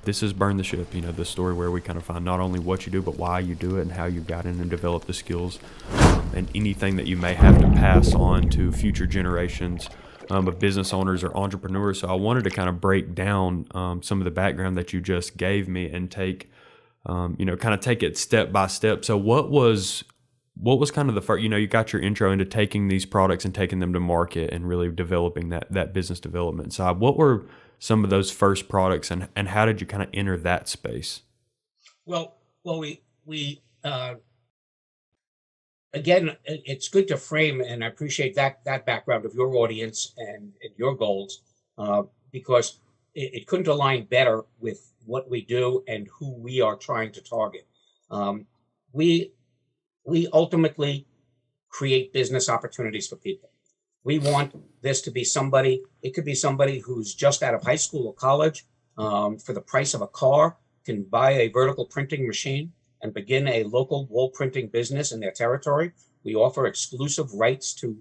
this is Burn the Ship, the story where we kind of find not only what you do, but why you do it and how you got in and developed the skills, and anything that you may have to pass on to future generations of business owners or entrepreneurs. So I wanted to kind of break down some of the background that you just gave me and take, kind of take it step by step. So what was kind of the first, you got your intro into taking these products and taking them to market and really developing that business development side. What were some of those first products, and how did you kind of enter that space? Well, again, it's good to frame, and I appreciate that background of your audience and your goals, because it couldn't align better with what we do and who we are trying to target. Um, we we ultimately create business opportunities for people. We want this to be somebody, it could be somebody who's just out of high school or college, for the price of a car, can buy a vertical printing machine and begin a local wall printing business in their territory. We offer exclusive rights to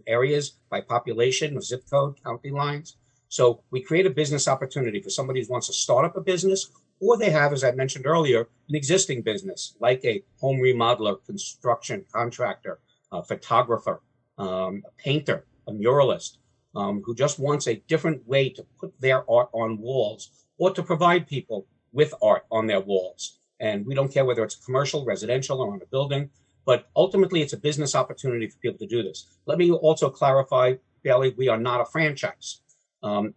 areas by population, zip code, county lines. So we create a business opportunity for somebody who wants to start up a business, or they have, as I mentioned earlier, an existing business, like a home remodeler, construction contractor, a photographer, a painter, a muralist, who just wants a different way to put their art on walls or to provide people with art on their walls. And we don't care whether it's commercial, residential, or on a building, but ultimately it's a business opportunity for people to do this. Let me also clarify, Bailey, we are not a franchise.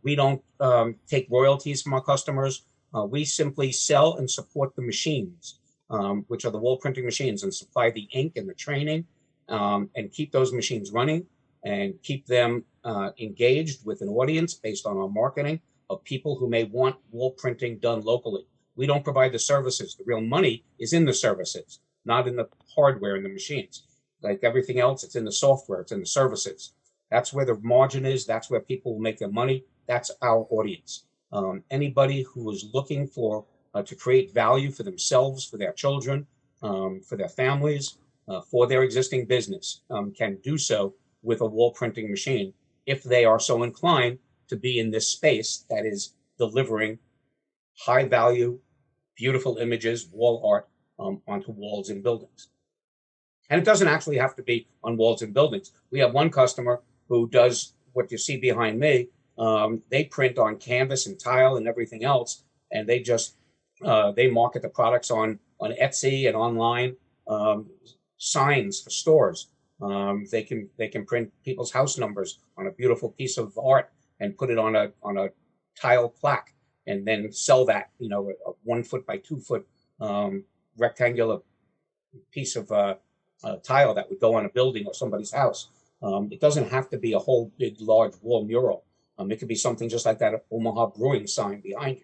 We don't take royalties from our customers. We simply sell and support the machines, which are the wall printing machines, and supply the ink and the training, and keep those machines running and keep them engaged with an audience based on our marketing of people who may want wall printing done locally. We don't provide the services. The real money is in the services, not in the hardware in the machines. Like everything else, it's in the software, it's in the services. That's where the margin is. That's where people will make their money. That's our audience. Anybody who is looking for to create value for themselves, for their children, for their families, for their existing business, can do so with a wall printing machine if they are so inclined to be in this space that is delivering high value, beautiful images, wall art, onto walls in buildings. And it doesn't actually have to be on walls in buildings. We have one customer who does what you see behind me. They print on canvas and tile and everything else, and they market the products on Etsy and online, signs for stores. They can print people's house numbers on a beautiful piece of art and put it on a tile plaque, and then sell that, a 1 foot by 2 foot rectangular piece of tile that would go on a building or somebody's house. It doesn't have to be a whole big, large wall mural. It could be something just like that Omaha Brewing sign behind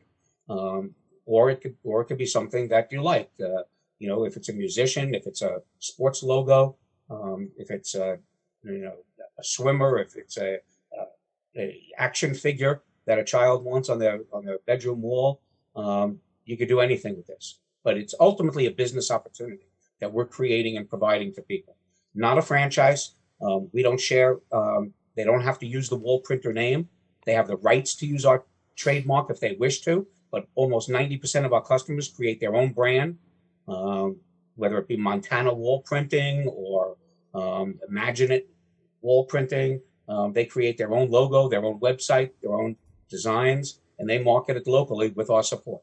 you, or it could be something that you like. If it's a musician, if it's a sports logo, if it's a swimmer, if it's a action figure that a child wants on their bedroom wall, you could do anything with this. But it's ultimately a business opportunity that we're creating and providing to people. Not a franchise. We don't share. They don't have to use the wall printer name. They have the rights to use our trademark if they wish to. But almost 90% of our customers create their own brand, whether it be Montana wall printing or Imagine It wall printing. They create their own logo, their own website, their own designs, and they market it locally with our support.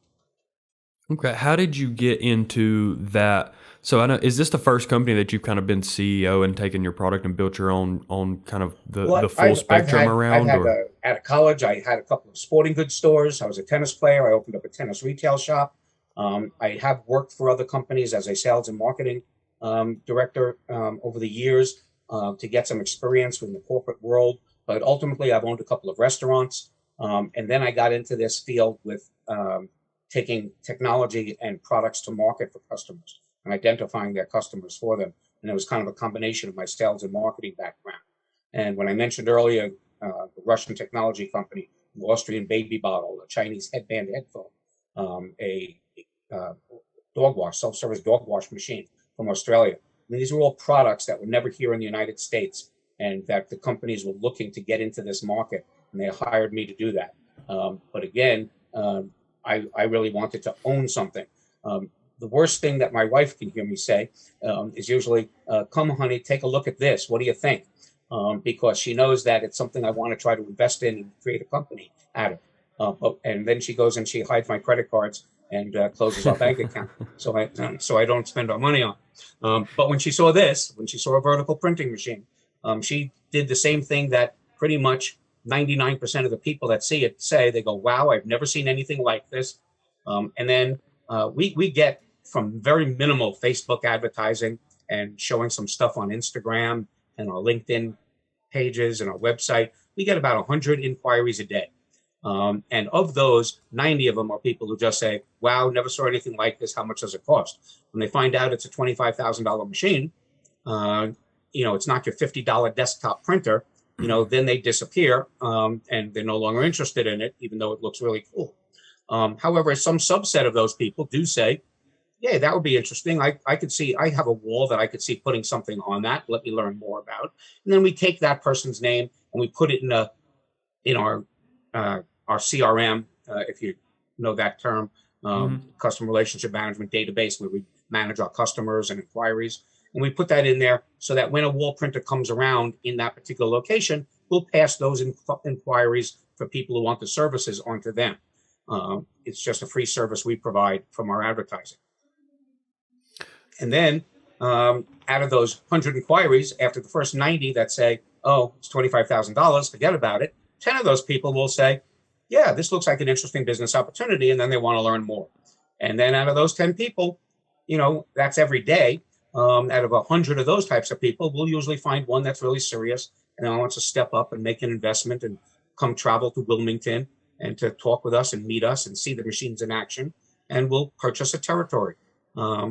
Okay, how did you get into that? So I know, is this the first company that you've kind of been CEO and taken your product and built your own on kind of the Well, full I've spectrum had I've around, had or? out of college, I had a couple of sporting goods stores. I was a tennis player. I opened up a tennis retail shop. I have worked for other companies as a sales and marketing director over the years, to get some experience in the corporate world. But ultimately, I've owned a couple of restaurants, and then I got into this field with taking technology and products to market for customers and identifying their customers for them. And it was kind of a combination of my sales and marketing background. And when I mentioned earlier, the Russian technology company, the Austrian baby bottle, a Chinese headband headphone, a dog wash, self-service dog wash machine from Australia. I mean, these were all products that were never here in the United States, and that the companies were looking to get into this market, and they hired me to do that. But again, I really wanted to own something. The worst thing that my wife can hear me say is usually, "Come, honey, take a look at this. What do you think?" Because she knows that it's something I want to try to invest in and create a company out of. And then she goes and she hides my credit cards and closes our bank account, so I don't spend our money on. But when she saw this, when she saw a vertical printing machine, she did the same thing that pretty much 99% of the people that see it say. They go, "Wow, I've never seen anything like this." And then we get from very minimal Facebook advertising and showing some stuff on Instagram and our LinkedIn pages and our website, we get about 100 inquiries a day. And of those, 90 of them are people who just say, "Wow, never saw anything like this. How much does it cost?" When they find out it's a $25,000 machine, it's not your $50 desktop printer, then they disappear, and they're no longer interested in it, even though it looks really cool. However, some subset of those people do say, "Yeah, that would be interesting. I could see, I have a wall that I could see putting something on that. Let me learn more about." And then we take that person's name and we put it in our CRM, if you know that term, customer relationship management database, where we manage our customers and inquiries. And we put that in there so that when a wall printer comes around in that particular location, we'll pass those inquiries for people who want the services onto them. It's just a free service we provide from our advertising. And then out of those 100 inquiries, after the first 90 that say, "Oh, it's $25,000, forget about it," 10 of those people will say, "Yeah, this looks like an interesting business opportunity," and then they want to learn more. And then out of those 10 people, that's every day. Out of 100 of those types of people, we'll usually find one that's really serious and wants to step up and make an investment and come travel to Wilmington and to talk with us and meet us and see the machines in action. And we'll purchase a territory,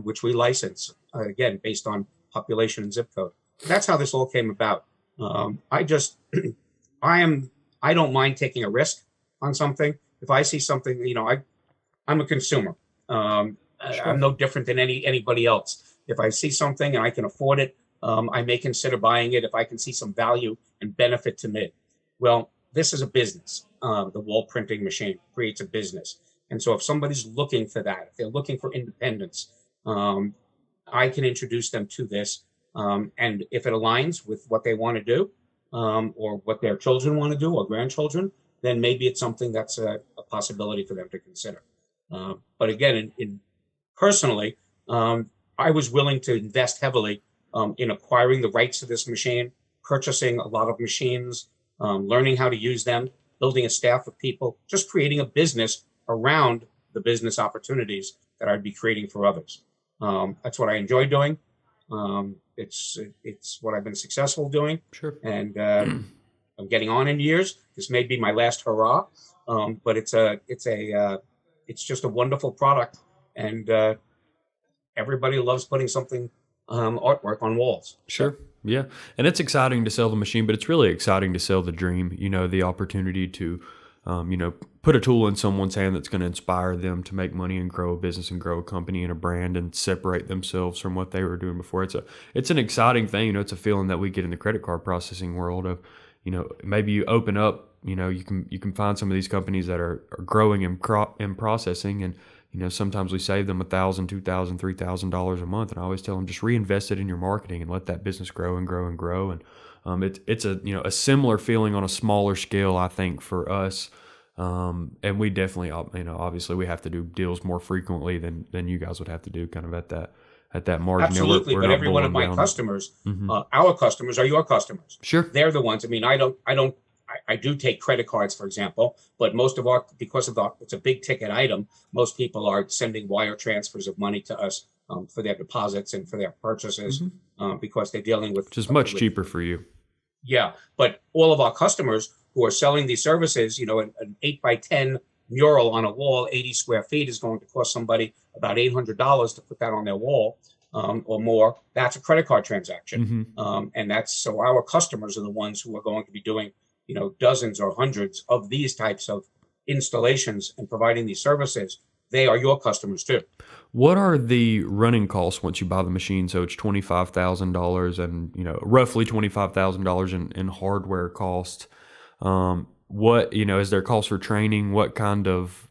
which we license, again, based on population and zip code. That's how this all came about. I don't mind taking a risk on something. If I see something, I'm a consumer. Sure. I'm no different than anybody else. If I see something and I can afford it, I may consider buying it if I can see some value and benefit to me. Well, this is a business. The wall printing machine creates a business. And so if somebody's looking for that, if they're looking for independence, I can introduce them to this. And if it aligns with what they want to do, or what their children want to do, or grandchildren, then maybe it's something that's a possibility for them to consider. But again, personally, I was willing to invest heavily in acquiring the rights to this machine, purchasing a lot of machines, learning how to use them, building a staff of people, just creating a business around the business opportunities that I'd be creating for others. That's what I enjoy doing. It's what I've been successful doing. Sure. And I'm getting on in years. This may be my last hurrah, but it's just a wonderful product, and everybody loves putting something artwork on walls. Sure. Yeah. And it's exciting to sell the machine, but it's really exciting to sell the dream, the opportunity to, put a tool in someone's hand that's going to inspire them to make money and grow a business and grow a company and a brand and separate themselves from what they were doing before. It's an exciting thing. It's a feeling that we get in the credit card processing world of, maybe you open up, you can find some of these companies that are growing in processing, and sometimes we save them $1,000, $2,000, $3,000 a month. And I always tell them, just reinvest it in your marketing and let that business grow and grow and grow. And it's a similar feeling on a smaller scale, I think, for us. And we definitely, obviously we have to do deals more frequently than you guys would have to do, kind of at that margin. Absolutely. But every one of my customers, our customers are your customers. Sure. They're the ones. I mean, I do take credit cards, for example, but most of it's a big ticket item. Most people are sending wire transfers of money to us for their deposits and for their purchases, because they're dealing with, which is much cheaper for you. Yeah, but all of our customers who are selling these services, an 8x10 mural on a wall, 80 square feet, is going to cost somebody about $800 to put that on their wall, or more. That's a credit card transaction, and so our customers are the ones who are going to be doing dozens or hundreds of these types of installations and providing these services. They are your customers too. What are the running costs once you buy the machine? So it's $25,000 and roughly $25,000 in hardware cost. what, is there costs for training? What kind of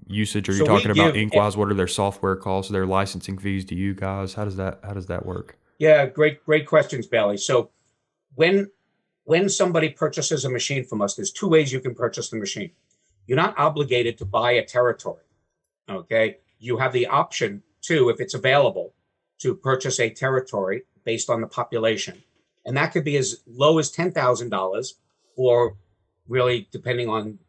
usage are you So we talking about? give, Ink-wise, what are their software costs, their licensing fees to you guys? How does that work? yeah, great questions, Bailey. So when when somebody purchases a machine from us, there's two ways you can purchase the machine. You're not obligated to buy a territory. Okay. You have the option to, if it's available, to purchase a territory based on the population. And that could be as low as $10,000 or really depending on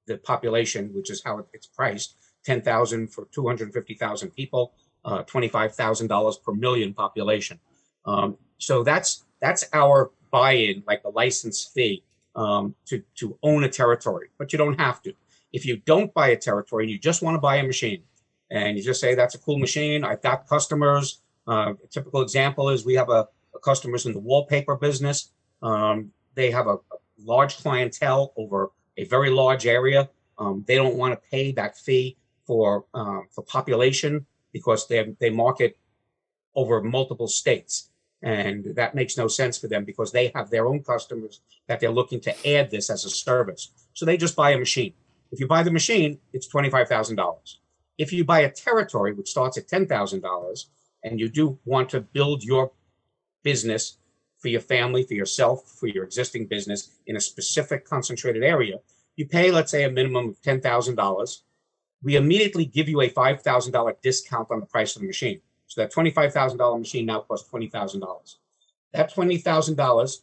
the population, which is how it's priced, 10,000 for 250,000 people, $25,000 per million population. So that's our buy-in, like the license fee to own a territory, but you don't have to. If you don't buy a territory and you just want to buy a machine, and you just say that's a cool machine, I've got customers. A typical example is we have a customers in the wallpaper business. They have a large clientele over a very large area. They don't want to pay that fee for population because they market over multiple states. And that makes no sense for them because they have their own customers that they're looking to add this as a service. So they just buy a machine. If you buy the machine, it's $25,000. If you buy a territory, which starts at $10,000, and you do want to build your business for your family, for yourself, for your existing business in a specific concentrated area, you pay, let's say, a minimum of $10,000. We immediately give you a $5,000 discount on the price of the machine. So that $25,000 machine now costs $20,000. That $20,000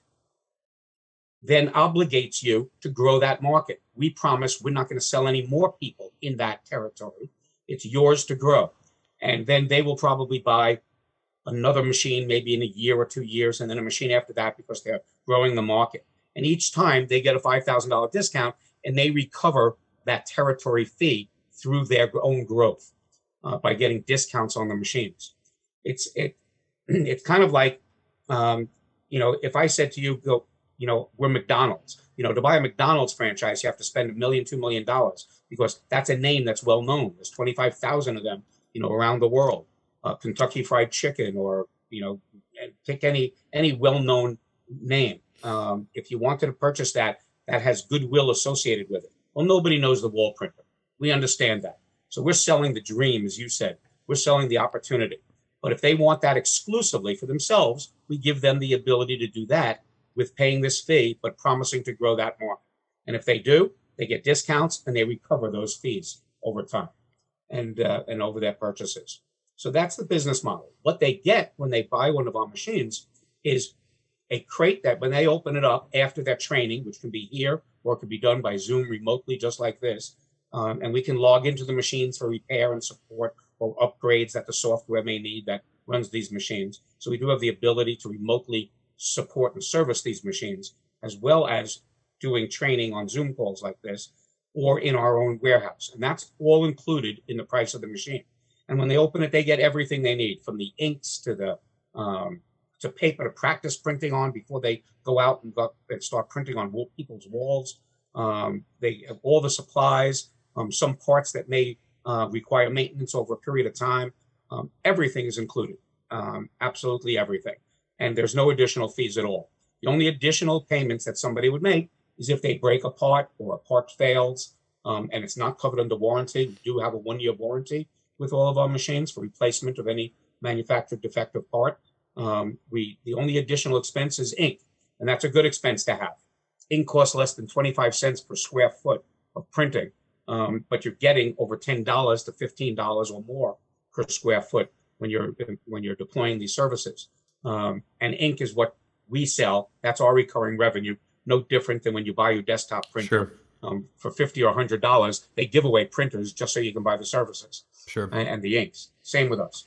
then obligates you to grow that market. We promise we're not going to sell any more people in that territory. It's yours to grow. And then they will probably buy another machine maybe in a year or 2 years, and then a machine after that because they're growing the market. And each time they get a $5,000 discount and they recover that territory fee through their own growth by getting discounts on the machines. It's kind of like, if I said to you, go, we're McDonald's. To buy a McDonald's franchise, you have to spend $1 million, $2 million because that's a name that's well known. There's 25,000 of them, around the world. Kentucky Fried Chicken, or pick any well-known name. If you wanted to purchase that has goodwill associated with it. Well, nobody knows the wall printer. We understand that. So we're selling the dream, as you said. We're selling the opportunity. But if they want that exclusively for themselves, we give them the ability to do that with paying this fee, but promising to grow that market. And if they do, they get discounts and they recover those fees over time and over their purchases. So that's the business model. What they get when they buy one of our machines is a crate that when they open it up after their training, which can be here or it can be done by Zoom remotely, just like this, and we can log into the machines for repair and support or upgrades that the software may need that runs these machines. So we do have the ability to remotely support and service these machines, as well as doing training on Zoom calls like this or in our own warehouse. And that's all included in the price of the machine. And when they open it, they get everything they need, from the inks to the to paper to practice printing on before they go out and start printing on people's walls. They have all the supplies, some parts that may require maintenance over a period of time. Everything is included, absolutely everything. And there's no additional fees at all. The only additional payments that somebody would make is if they break a part or a part fails and it's not covered under warranty. We do have a 1-year warranty with all of our machines for replacement of any manufactured defective part. The only additional expense is ink, and that's a good expense to have. Ink costs less than 25 cents per square foot of printing, but you're getting over $10 to $15 or more per square foot when you're deploying these services. And ink is what we sell. That's our recurring revenue. No different than when you buy your desktop printer. Sure. For $50 or $100, they give away printers just so you can buy the services. Sure. And the inks. Same with us.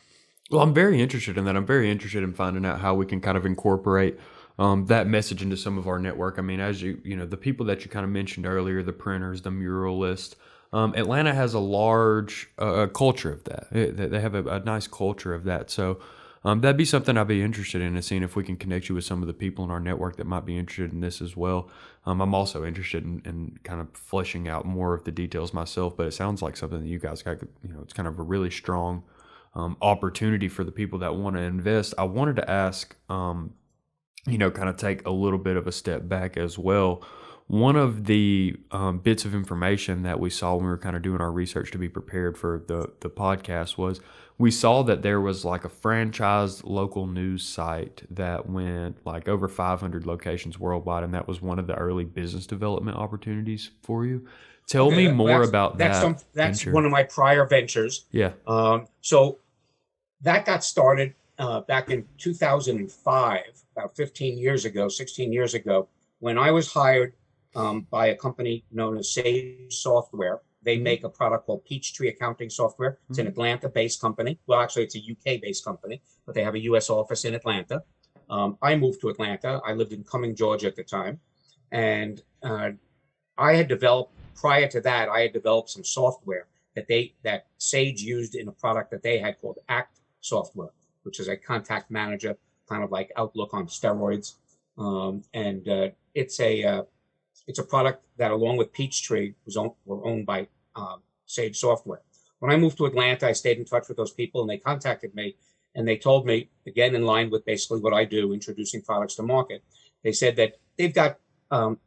Well, I'm very interested in that. I'm very interested in finding out how we can kind of incorporate that message into some of our network. I mean, as the people that you kind of mentioned earlier, the printers, the muralists, Atlanta has a large culture of that. They have a nice culture of that. So that'd be something I'd be interested in, and seeing if we can connect you with some of the people in our network that might be interested in this as well. I'm also interested in kind of fleshing out more of the details myself, but it sounds like something that you guys got, it's kind of a really strong opportunity for the people that want to invest. I wanted to ask, kind of take a little bit of a step back as well. one of the bits of information that we saw when we were kind of doing our research to be prepared for the podcast was we saw that there was like a franchised local news site that went like over 500 locations worldwide, and that was one of the early business development opportunities for you. Tell Okay, me more about that's venture. one of my prior ventures. Yeah. So that got started back in 2005, about 15 years ago, 16 years ago, when I was hired by a company known as Sage Software. They make a product called Peachtree Accounting Software. It's an Atlanta-based company. Well, actually, it's a UK-based company, but they have a US office in Atlanta. I moved to Atlanta. I lived in Cumming, Georgia at the time. And I had developed, prior to that, I had developed some software that Sage used in a product that they had called Act Software, which is a contact manager, kind of like Outlook on steroids. It's a product that, along with Peachtree, were owned by Sage Software. When I moved to Atlanta, I stayed in touch with those people, and they contacted me, and they told me, again, in line with basically what I do, introducing products to market. They said that they've got an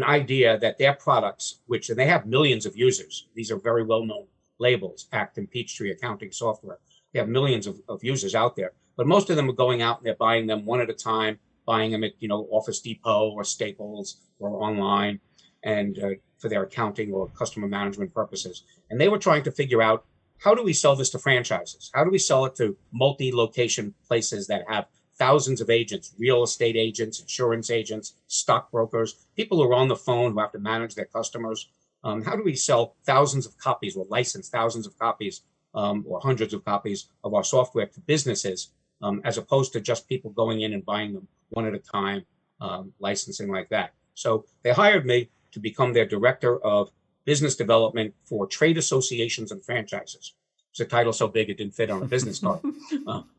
idea that their products, and they have millions of users, these are very well-known labels, Act and Peachtree Accounting Software. They have millions of users out there, but most of them are going out and they're buying them one at a time, buying them at Office Depot or Staples or online, and for their accounting or customer management purposes. And they were trying to figure out, how do we sell this to franchises? How do we sell it to multi-location places that have thousands of agents, real estate agents, insurance agents, stockbrokers, people who are on the phone who have to manage their customers? How do we sell thousands of copies or license thousands of copies or hundreds of copies of our software to businesses, as opposed to just people going in and buying them one at a time, licensing like that? So they hired me to become their director of business development for trade associations and franchises. It's a title so big it didn't fit on a business card.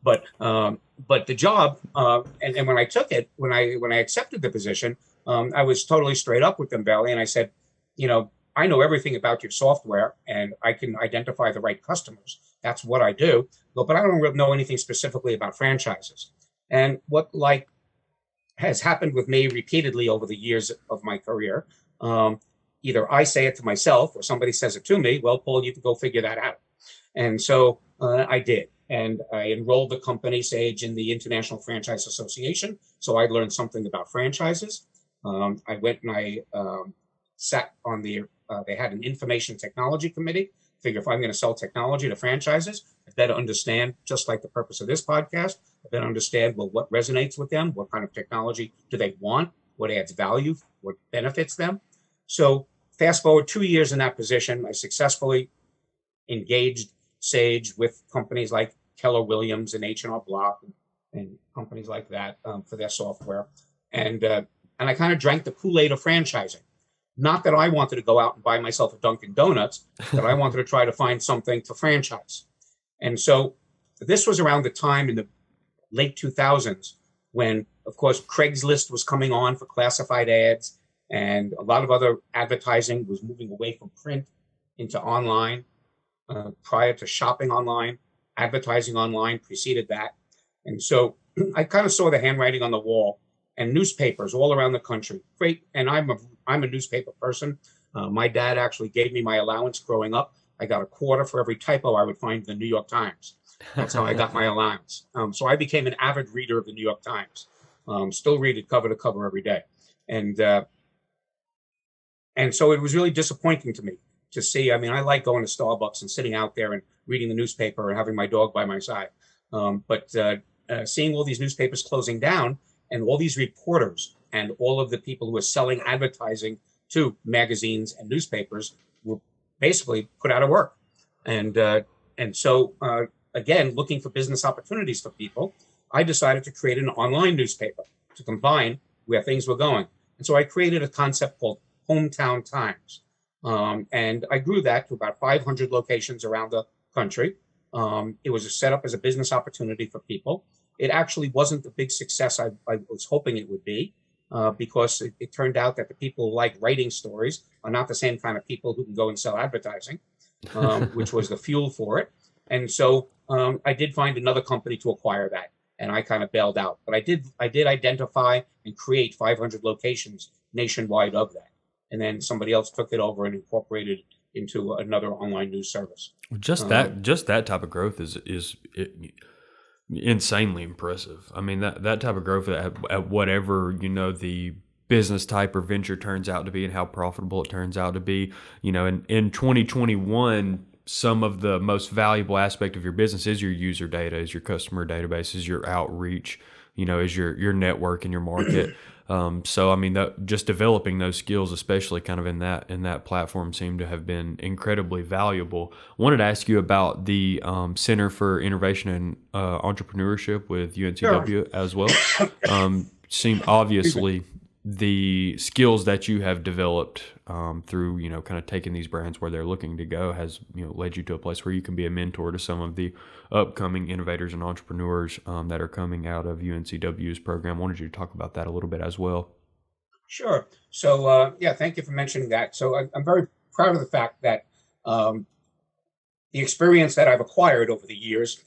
But the job, and when I took it, when I accepted the position, I was totally straight up with them, Bailey, and I said, I know everything about your software, and I can identify the right customers. That's what I do. But I don't really know anything specifically about franchises. And what has happened with me repeatedly over the years of my career, either I say it to myself or somebody says it to me. Well, Paul, you can go figure that out. And so I did. And I enrolled the company, Sage, in the International Franchise Association. So I learned something about franchises. I went and I sat on they had an information technology committee. Figure if I'm going to sell technology to franchises, I better understand, just like the purpose of this podcast, I better understand, well, what resonates with them? What kind of technology do they want? What adds value? What benefits them? So fast forward 2 years in that position, I successfully engaged Sage with companies like Keller Williams and H&R Block and companies like that for their software. And I kind of drank the Kool-Aid of franchising. Not that I wanted to go out and buy myself a Dunkin' Donuts, but I wanted to try to find something to franchise. And so this was around the time in the late 2000s when, of course, Craigslist was coming on for classified ads, and a lot of other advertising was moving away from print into online. Prior to shopping online, advertising online preceded that. And so I kind of saw the handwriting on the wall, and newspapers all around the country. Great. And I'm a newspaper person. My dad actually gave me my allowance growing up. I got a quarter for every typo I would find in the New York Times. That's how I got my allowance. So I became an avid reader of the New York Times. Still read it cover to cover every day. And so it was really disappointing to me to see. I mean, I like going to Starbucks and sitting out there and reading the newspaper and having my dog by my side. But seeing all these newspapers closing down, and all these reporters and all of the people who are selling advertising to magazines and newspapers were basically put out of work. And so, again, looking for business opportunities for people, I decided to create an online newspaper to combine where things were going. And so I created a concept called Hometown Times. And I grew that to about 500 locations around the country. It was set up as a business opportunity for people. It actually wasn't the big success I was hoping it would be, because it turned out that the people who like writing stories are not the same kind of people who can go and sell advertising, which was the fuel for it. And so I did find another company to acquire that. and I kind of bailed out. But I did identify and create 500 locations nationwide of that, and then somebody else took it over and incorporated into another online news service. Just that type of growth is insanely impressive. I mean, that type of growth at whatever, the business type or venture turns out to be and how profitable it turns out to be. In 2021, some of the most valuable aspect of your business is your user data, is your customer database, is your outreach, is your network and your market. So I mean, just developing those skills, especially kind of in that platform, seem to have been incredibly valuable. Wanted to ask you about the Center for Innovation and Entrepreneurship with Sure. UNCW as well. Seem Excuse me. obviously the skills that you have developed through kind of taking these brands where they're looking to go has led you to a place where you can be a mentor to some of the upcoming innovators and entrepreneurs that are coming out of UNCW's program. Wanted you to talk about that a little bit as well. Sure. So, yeah, thank you for mentioning that. So, I'm very proud of the fact that um, the experience that I've acquired over the years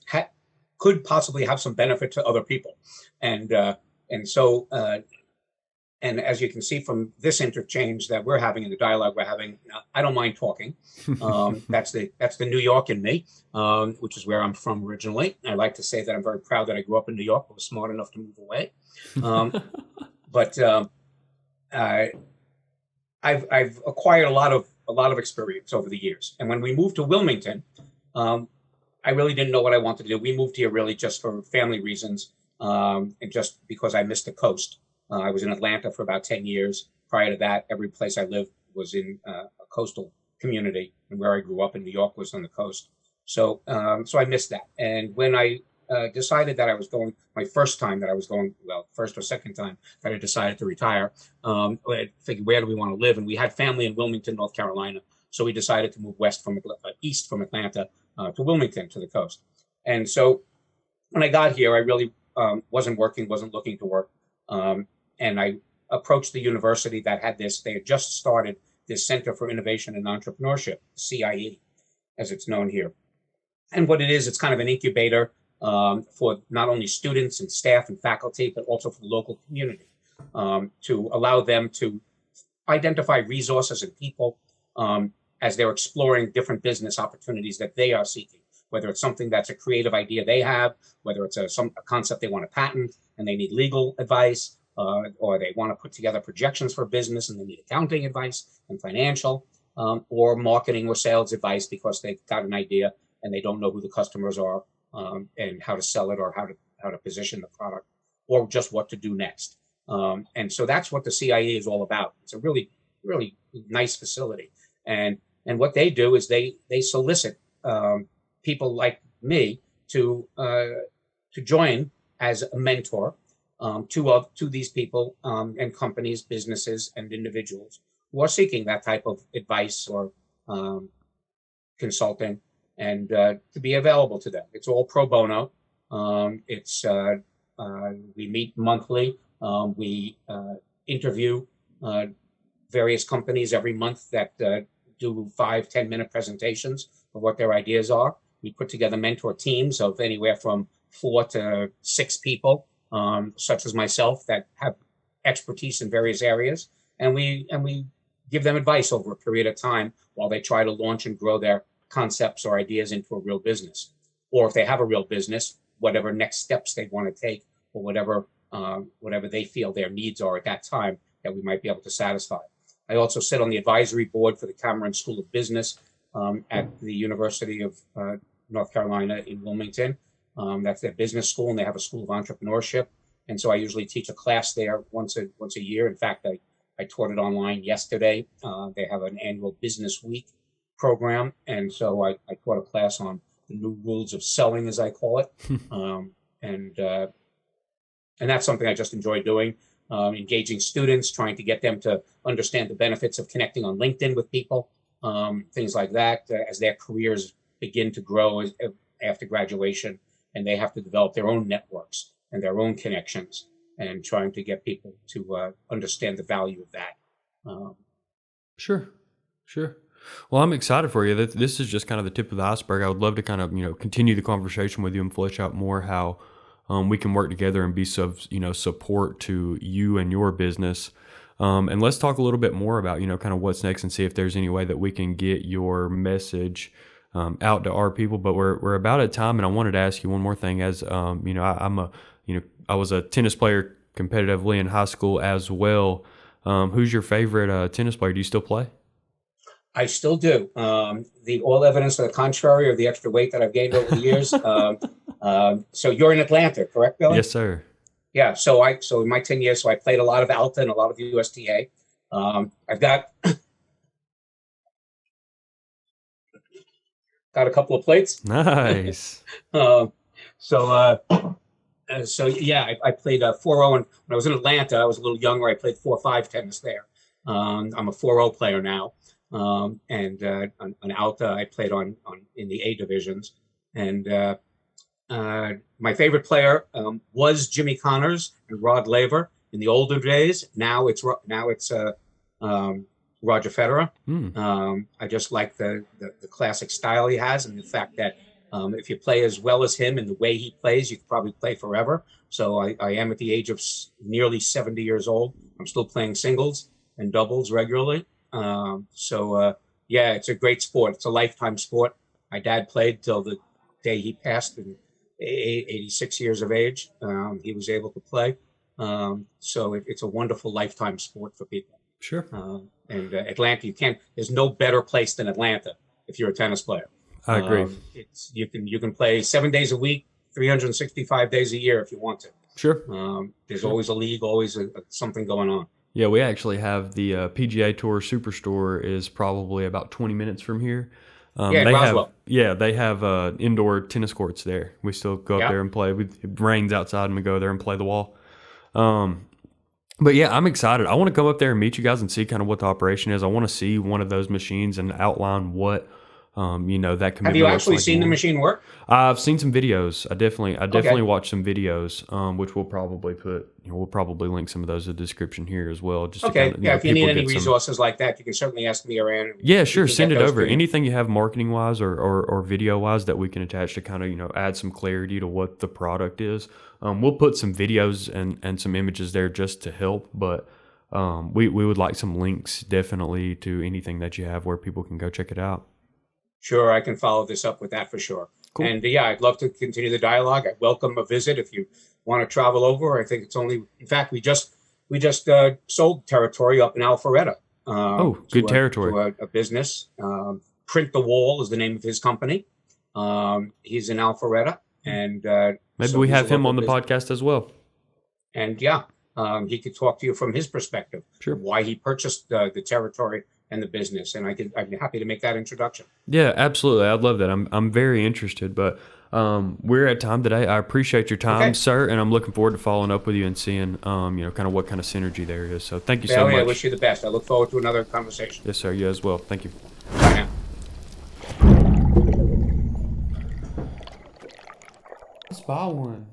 could possibly have some benefit to other people, and uh, and so and as you can see from this interchange that we're having in the dialogue we're having, I don't mind talking. That's the New York in me, which is where I'm from originally. I like to say that I'm very proud that I grew up in New York, but was smart enough to move away. Um, but I, I've acquired a lot of experience over the years. And when we moved to Wilmington, um, I really didn't know what I wanted to do. We moved here really just for family reasons, and just because I missed the coast. I was in Atlanta for about 10 years. Prior to that, every place I lived was in a coastal community, and where I grew up in New York was on the coast. So I missed that. And when I decided that I was going, my first time that I was going, well, first or second time that I decided to retire, I figured, where do we want to live? And we had family in Wilmington, North Carolina. So we decided to move east from Atlanta to Wilmington, to the coast. And so when I got here, I really wasn't working, wasn't looking to work. And I approached the university that had this. They had just started this Center for Innovation and Entrepreneurship, CIE, as it's known here. And what it is, it's kind of an incubator for not only students and staff and faculty, but also for the local community, to allow them to identify resources and people, as they're exploring different business opportunities that they are seeking, whether it's something that's a creative idea they have, whether it's a concept they want to patent and they need legal advice, or they want to put together projections for business and they need accounting advice and financial, or marketing or sales advice because they've got an idea and they don't know who the customers are, and how to sell it, or how to position the product, or just what to do next. And so that's what the CIA is all about. It's a really, really nice facility. And what they do is they solicit people like me to join as a mentor, to these people, and companies, businesses, and individuals who are seeking that type of advice or consulting, and to be available to them. It's all pro bono. It's We meet monthly. We interview various companies every month that do 5-10 minute presentations of what their ideas are. We put together mentor teams of anywhere from 4 to 6 people, such as myself, that have expertise in various areas, and we give them advice over a period of time while they try to launch and grow their concepts or ideas into a real business. Or if they have a real business, whatever next steps they want to take, or whatever they feel their needs are at that time, that we might be able to satisfy. I also sit on the advisory board for the Cameron School of Business, at the University of North Carolina in Wilmington. That's their business school, and they have a school of entrepreneurship. And so I usually teach a class there once a year. In fact, I taught it online yesterday. They have an annual business week program, and so I taught a class on the new rules of selling, as I call it. And that's something I just enjoy doing. Engaging students, trying to get them to understand the benefits of connecting on LinkedIn with people, things like that, as their careers begin to grow after graduation, and they have to develop their own networks and their own connections, and trying to get people to understand the value of that. Um, Sure, sure. Well, I'm excited for you. This is just kind of the tip of the iceberg. I would love to kind of continue the conversation with you and flesh out more how we can work together and be support to you and your business. And let's talk a little bit more about, kind of what's next and see if there's any way that we can get your message out to our people. But we're about at time, and I wanted to ask you one more thing. As I was a tennis player competitively in high school as well. Who's your favorite tennis player? Do you still play? I still do. The all evidence to the contrary, or the extra weight that I've gained over the years. So you're in Atlanta, correct, Billy? Yes, sir. Yeah. So in my 10 years, so I played a lot of Alta and a lot of USTA. I've got a couple of plates. Nice. So yeah, I played 4-0, and when I was in Atlanta, I was a little younger. I played 4-5 tennis there. I'm a 4-0 player now, and on Alta, I played on in the A divisions. And my favorite player was Jimmy Connors and Rod Laver in the older days. Now it's Roger Federer. I just like the classic style he has, and the fact that if you play as well as him and the way he plays, you could probably play forever. So I am at the age of nearly 70 years old. I'm still playing singles and doubles regularly. Yeah, it's a great sport. It's a lifetime sport. My dad played till the day he passed in 86 years of age. He was able to play. So it's a wonderful lifetime sport for people. Sure. And Atlanta, there's no better place than Atlanta if you're a tennis player. I agree. You can play 7 days a week, 365 days a year if you want to. Sure. There's always a league, always something going on. Yeah, we actually have the PGA Tour Superstore is probably about 20 minutes from here. They have indoor tennis courts there. We still go up there and play. It rains outside and we go there and play the wall. But yeah, I'm excited. I want to come up there and meet you guys and see kind of what the operation is. I want to see one of those machines and outline what that commitment. Have you actually like seen the machine work? I've seen some videos. I definitely watched some videos, which we'll probably we'll probably link some of those in the description here as well. Just okay. To kind of, if you need any resources like that, you can certainly ask me around. Yeah, sure. Send it over. Anything you have marketing wise or video wise that we can attach to kind of add some clarity to what the product is. We'll put some videos and some images there just to help, but we would like some links definitely to anything that you have where people can go check it out. Sure, I can follow this up with that for sure. Cool. And yeah, I'd love to continue the dialogue. I welcome a visit if you want to travel over. I think in fact, we just sold territory up in Alpharetta. Good territory. To a business. Print the Wall is the name of his company. He's in Alpharetta, and maybe we have him on the podcast as well. And yeah, he could talk to you from his perspective. Sure. Why he purchased the territory and the business, and I'd be happy to make that introduction. Yeah, absolutely. I'd love that. I'm very interested, but we're at time today. I appreciate your time, sir, and I'm looking forward to following up with you and seeing, kind of what kind of synergy there is. So thank you so much. I wish you the best. I look forward to another conversation. Yes, sir. You as well. Thank you. Bye now. Let's buy one.